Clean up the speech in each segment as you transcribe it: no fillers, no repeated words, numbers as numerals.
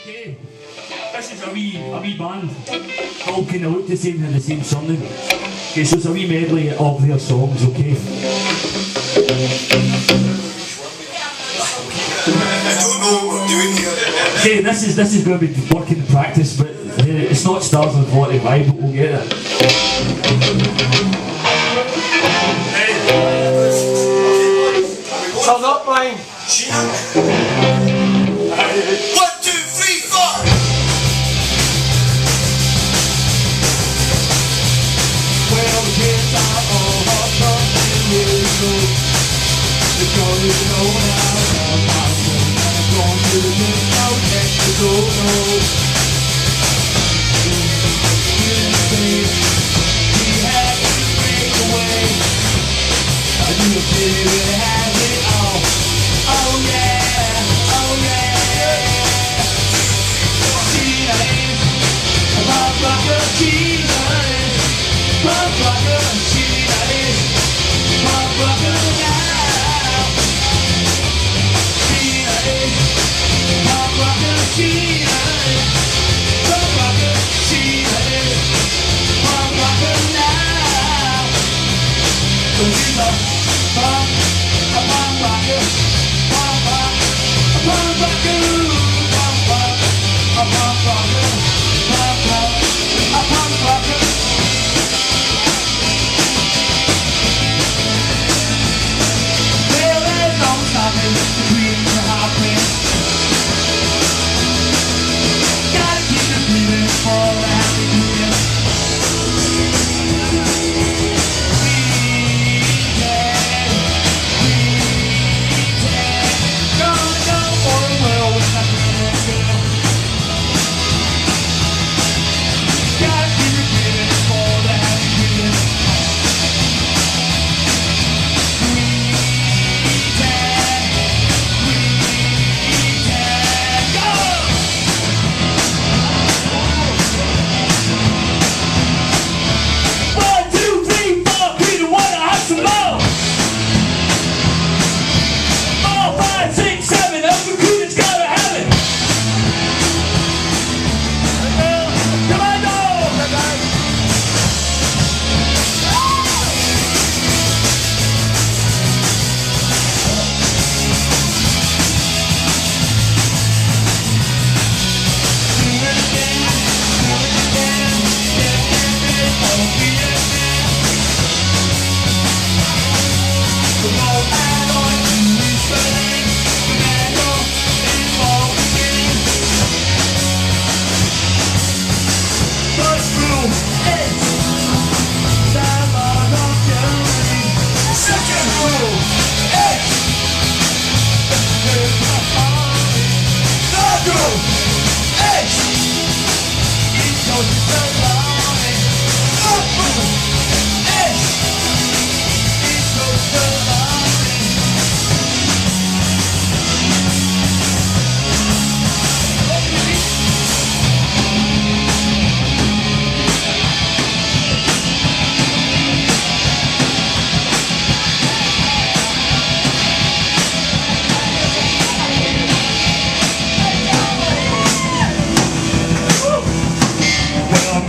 Okay, this is a wee band. All kind of look the same, have the same surname. Okay, so it's a wee medley of their songs, okay? I don't know what we're doing here. Okay, this is going to be work in practice, but it's not stars on 45, but we'll get it. Turn up, Brian. 1, 2, 3, 4. Well, the kids are all hot up in the because you know now I'm going to the Mexico, no. He had to break away. I knew the city really had it all. Oh yeah, oh yeah. Tina is a pop rocker. Tina is pop rocker. Tina is pop rocker now. Tina is pop rocker. Tina is pop rocker. Tina is pop rocker now. 'Cause she's a pop rocker, pop rocker, pop rocker, pop rocker. Well, there's no stopping the dreams of hopping. Gotta keep it breathing for the happy medium.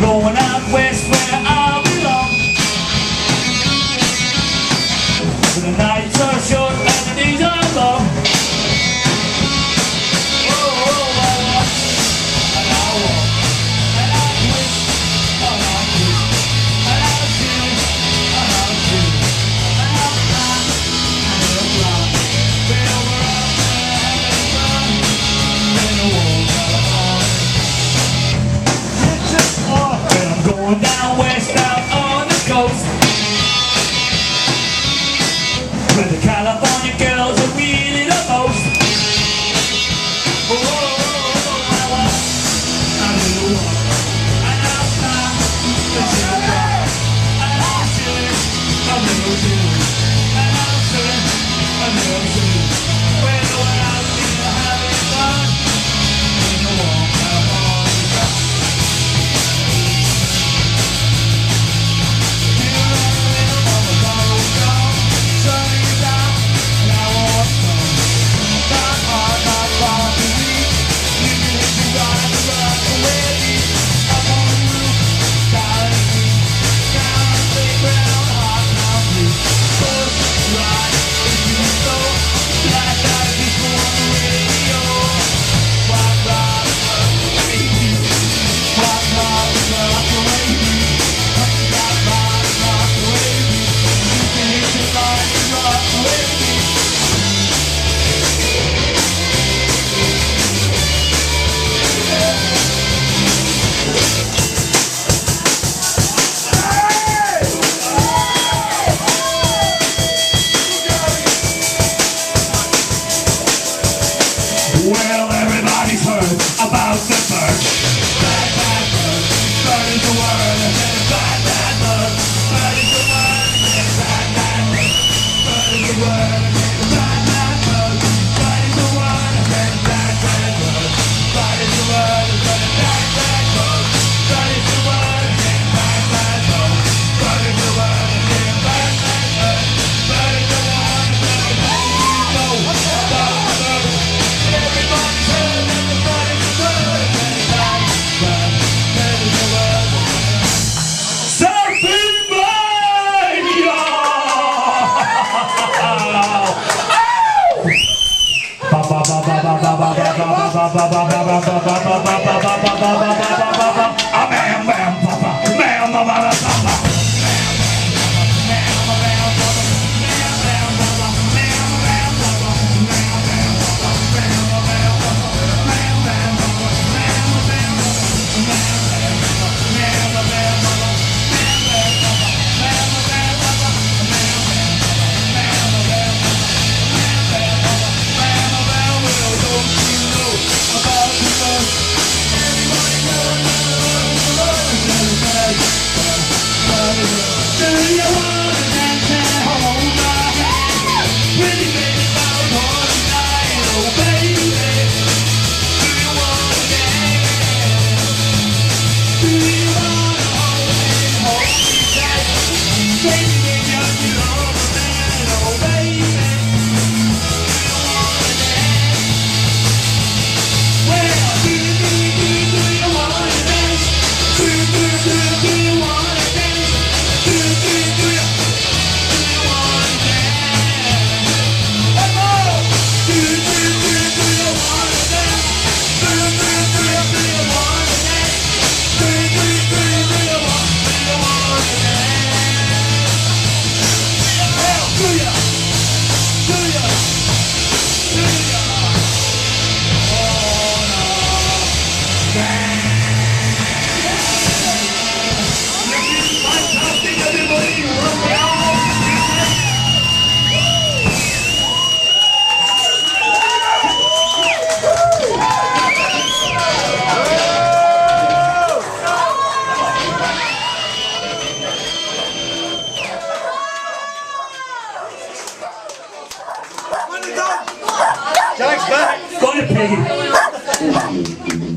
Going out west where I belong. The nights are short and the days are long. Oh, oh, oh, oh. And I walk, and I twist, and I twist, and I twist, and I twist, and I fly, and I fly. Well, we're out there having fun, and the walls are on. It's just walk. I'm going down west out on the coast where the Jack's back. Go to Peggy.